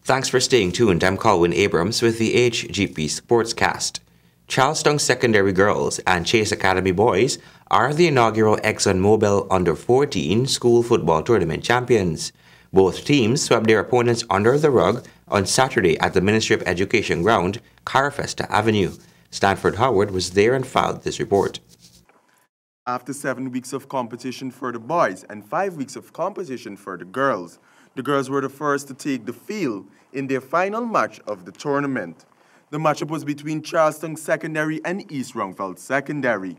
Thanks for staying tuned. I'm Colwyn Abrams with the HGP SPORTSCAST. Charlestown Secondary Girls and Chase Academy Boys are the inaugural ExxonMobil Under-14 School Football Tournament champions. Both teams swept their opponents under the rug on Saturday at the Ministry of Education ground, Carafesta Avenue. Stanford Howard was there and filed this report. After 7 weeks of competition for the boys and 5 weeks of competition for the girls were the first to take the field in their final match of the tournament. The matchup was between Charlestown Secondary and East Ruimveldt Secondary.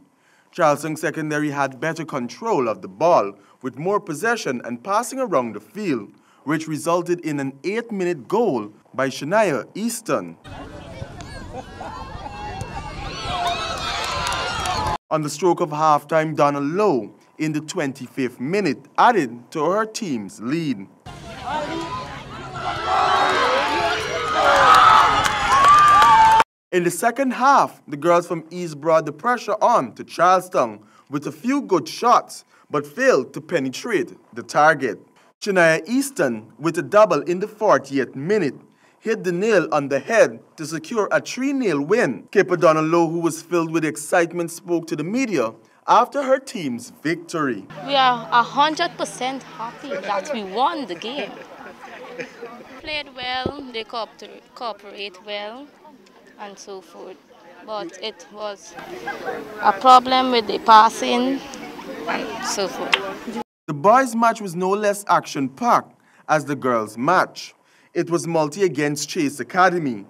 Charlestown Secondary had better control of the ball with more possession and passing around the field, which resulted in an 8-minute goal by Shania Easton. On the stroke of halftime, Donna Lowe in the 25th minute added to her team's lead. In the second half, the girls from East brought the pressure on to Charlestown with a few good shots, but failed to penetrate the target. Shania Easton, with a double in the 40th minute, hit the nail on the head to secure a 3-0 win. Keeper Donna Lowe, who was filled with excitement, spoke to the media after her team's victory. We are 100% happy that we won the game. Played well, they cooperate well, and so forth. But it was a problem with the passing and so forth. The boys' match was no less action-packed as the girls' match. It was Multi against Chase Academy.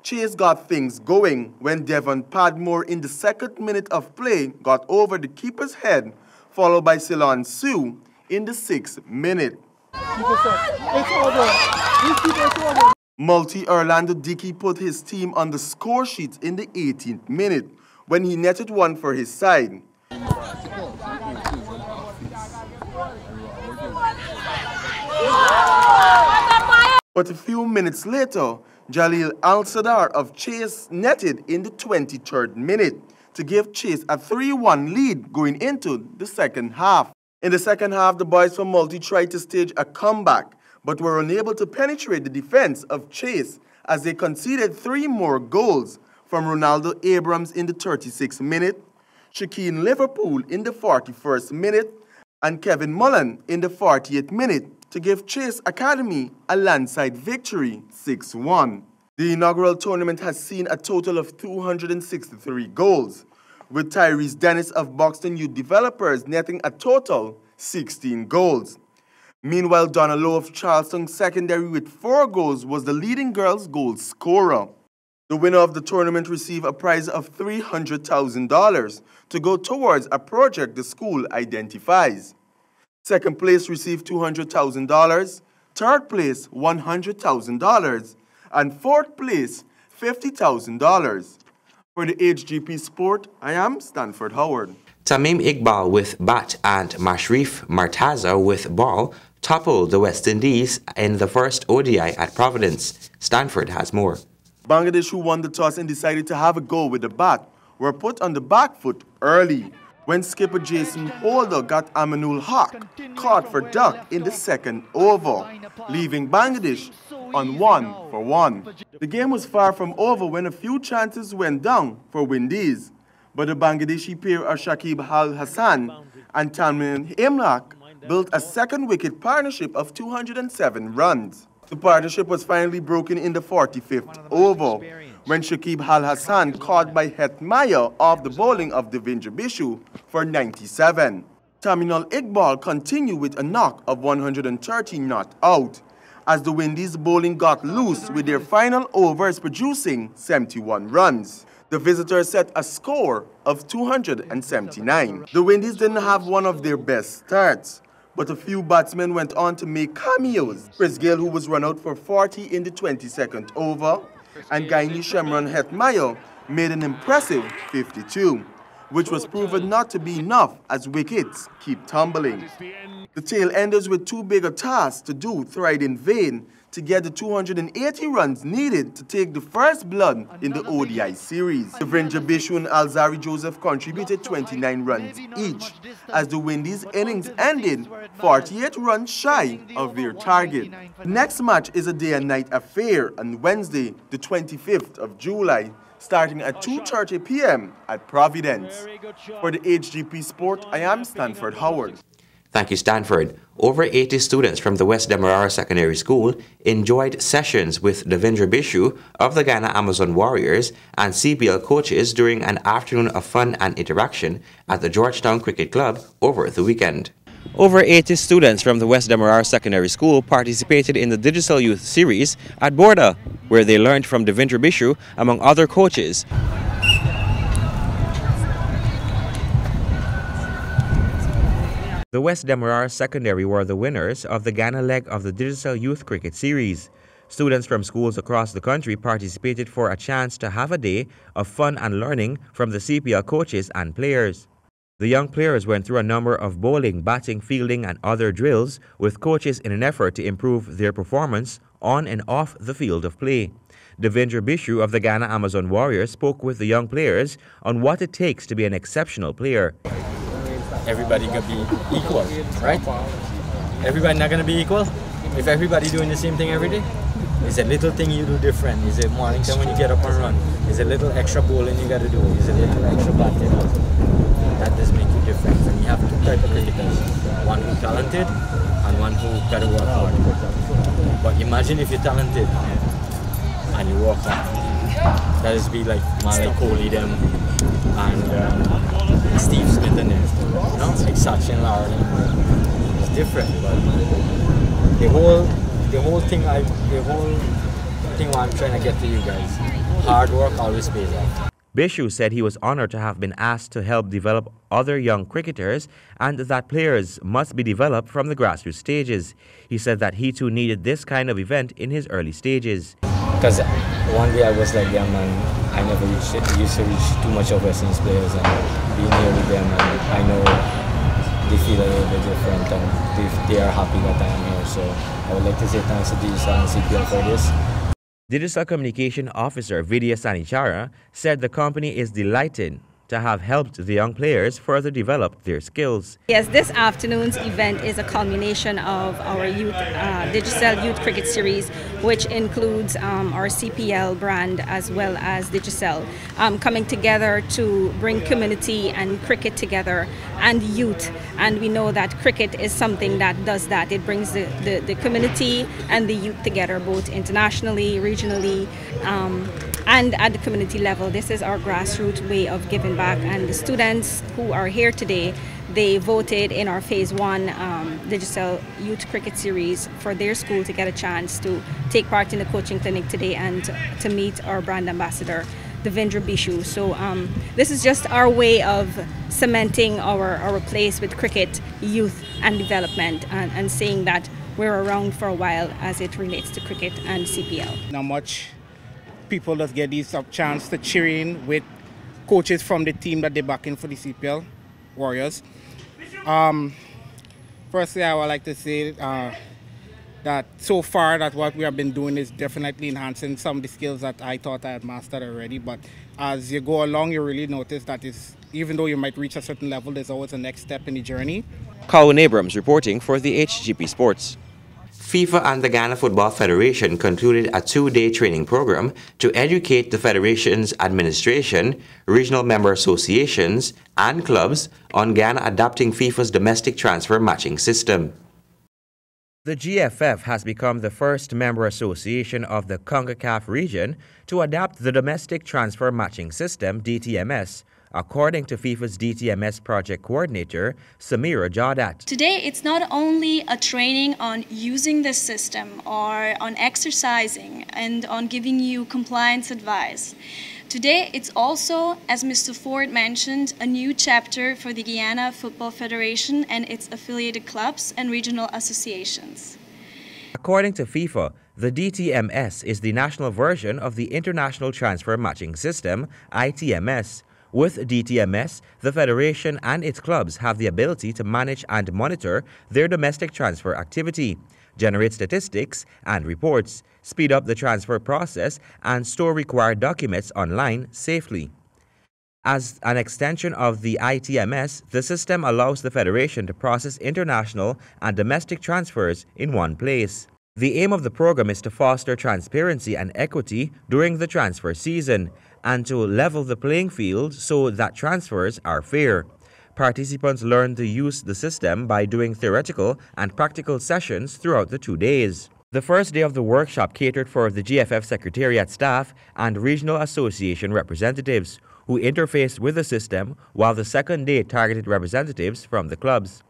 Chase got things going when Devon Padmore in the 2nd minute of play got over the keeper's head, followed by Ceylon Sue in the 6th minute. Multi Orlando Dickey put his team on the score sheet in the 18th minute when he netted one for his side. But a few minutes later, Jalil Al-Sadar of Chase netted in the 23rd minute to give Chase a 3-1 lead going into the second half. In the second half, the boys from Multi tried to stage a comeback, but were unable to penetrate the defense of Chase as they conceded 3 more goals from Ronaldo Abrams in the 36th minute, Shaquille Liverpool in the 41st minute, and Kevin Mullen in the 40th minute to give Chase Academy a landslide victory, 6-1. The inaugural tournament has seen a total of 263 goals, with Tyrese Dennis of Buxton Youth Developers netting a total 16 goals. Meanwhile, Donna Lowe of Charlestown Secondary with 4 goals was the leading girls' goal scorer. The winner of the tournament received a prize of $300,000 to go towards a project the school identifies. Second place received $200,000, third place $100,000, and fourth place $50,000. For the HGP Sport, I am Stanford Howard. Tamim Iqbal with bat and Mashrif Martaza with ball toppled the West Indies in the first ODI at Providence. Stanford has more. Bangladesh, who won the toss and decided to have a go with the bat, were put on the back foot early when skipper Jason Holder got Aminul Haq caught for duck in the second over, leaving Bangladesh on 1-for-1. The game was far from over when a few chances went down for Windies, but the Bangladeshi pair of Shakib Al Hassan and Tamim Imlak built a second wicket partnership of 207 runs. The partnership was finally broken in the 45th over when Shakib Al Hassan caught by Hetmeyer off the bowling of Devendra Bishu for 97. Taminul Iqbal continued with a knock of 130 not out as the Windies bowling got loose with their final overs producing 71 runs. The visitors set a score of 279. The Windies didn't have one of their best starts, but a few batsmen went on to make cameos. Chris Gale, who was run out for 40 in the 22nd over, and Gaini Shemron Hetmeyer made an impressive 52. which was proven not to be enough as wickets keep tumbling. The tail enders with two bigger tasks to do tried in vain to get the 280 runs needed to take the first blood in the ODI series. Devendra Bishu and Alzari Joseph contributed 29 runs each as the Windies' innings ended 48 runs shy of their target. The next match is a day and night affair on Wednesday, the 25th of July, starting at 2:30 p.m. at Providence. For the HGP Sport, I am Stanford Howard. Thank you, Stanford. Over 80 students from the West Demerara Secondary School enjoyed sessions with Devendra Bishu of the Ghana Amazon Warriors and CPL coaches during an afternoon of fun and interaction at the Georgetown Cricket Club over the weekend. Over 80 students from the West Demerara Secondary School participated in the Digital Youth Series at Borda, where they learned from Devendra Bishu among other coaches. The West Demerara Secondary were the winners of the Ghana leg of the Digital Youth Cricket Series. Students from schools across the country participated for a chance to have a day of fun and learning from the CPL coaches and players. The young players went through a number of bowling, batting, fielding and other drills with coaches in an effort to improve their performance on and off the field of play. Devendra Bishu of the Ghana Amazon Warriors spoke with the young players on what it takes to be an exceptional player. Everybody gonna be equal, right? Everybody not gonna be equal. If everybody doing the same thing every day, it's a little thing you do different. It's a morning time when you get up and run. It's a little extra bowling you gotta do. It's a little extra batting. That does make you different. And you have two types of cricketers: one who's talented and one who gotta work hard. But imagine if you're talented and you work hard. That is be like Malay Kohli them and Steve Smith and them. You know, like Sachin Lara. It's different, but the whole thing I'm trying to get to you guys, hard work always pays off. Bishu said he was honored to have been asked to help develop other young cricketers and that players must be developed from the grassroots stages. He said that he too needed this kind of event in his early stages. Because one day I was like them and I never used to reach too much of West Indies players, and being here with them, and I know they feel a little bit different and they are happy that I am here. So I would like to say thanks to Digital and CPL for this. Digital Communication Officer Vidya Sanichara said the company is delighted to have helped the young players further develop their skills. Yes, this afternoon's event is a culmination of our Digital Youth Cricket Series, which includes our CPL brand as well as Digital, coming together to bring community and cricket together and youth. And we know that cricket is something that does that. It brings the community and the youth together, both internationally, regionally, and at the community level. This is our grassroots way of giving back, and the students who are here today, they voted in our Phase 1 Digital Youth Cricket Series for their school to get a chance to take part in the coaching clinic today and to meet our brand ambassador, Devendra Bishu. So this is just our way of cementing our place with cricket, youth and development, and saying that we're around for a while as it relates to cricket and CPL. Not much people just get these chance to cheer in with coaches from the team that they're backing for the CPL Warriors. Firstly, I would like to say that so far that what we have been doing is definitely enhancing some of the skills that I thought I had mastered already. But as you go along, you really notice that even though you might reach a certain level, there's always a next step in the journey. Colin Abrams reporting for the HGP Sports. FIFA and the Ghana Football Federation concluded a 2-day training program to educate the Federation's administration, regional member associations, and clubs on Ghana adopting FIFA's domestic transfer matching system. The GFF has become the first member association of the CONCACAF region to adopt the domestic transfer matching system, DTMS, according to FIFA's DTMS project coordinator, Samira Jawdat. Today, it's not only a training on using this system or on exercising and on giving you compliance advice. Today, it's also, as Mr. Ford mentioned, a new chapter for the Guyana Football Federation and its affiliated clubs and regional associations. According to FIFA, the DTMS is the national version of the International Transfer Matching System, ITMS, With DTMS, the Federation and its clubs have the ability to manage and monitor their domestic transfer activity, generate statistics and reports, speed up the transfer process, and store required documents online safely. As an extension of the ITMS, the system allows the Federation to process international and domestic transfers in one place. The aim of the program is to foster transparency and equity during the transfer season and to level the playing field so that transfers are fair. Participants learn to use the system by doing theoretical and practical sessions throughout the 2 days. The first day of the workshop catered for the GFF Secretariat staff and regional association representatives who interfaced with the system, while the second day targeted representatives from the clubs.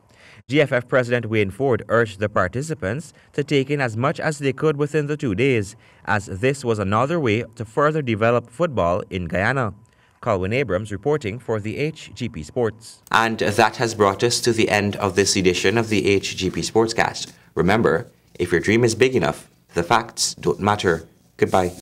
GFF President Wayne Ford urged the participants to take in as much as they could within the 2 days, as this was another way to further develop football in Guyana. Colwyn Abrams reporting for the HGP Sports. And that has brought us to the end of this edition of the HGP Sportscast. Remember, if your dream is big enough, the facts don't matter. Goodbye.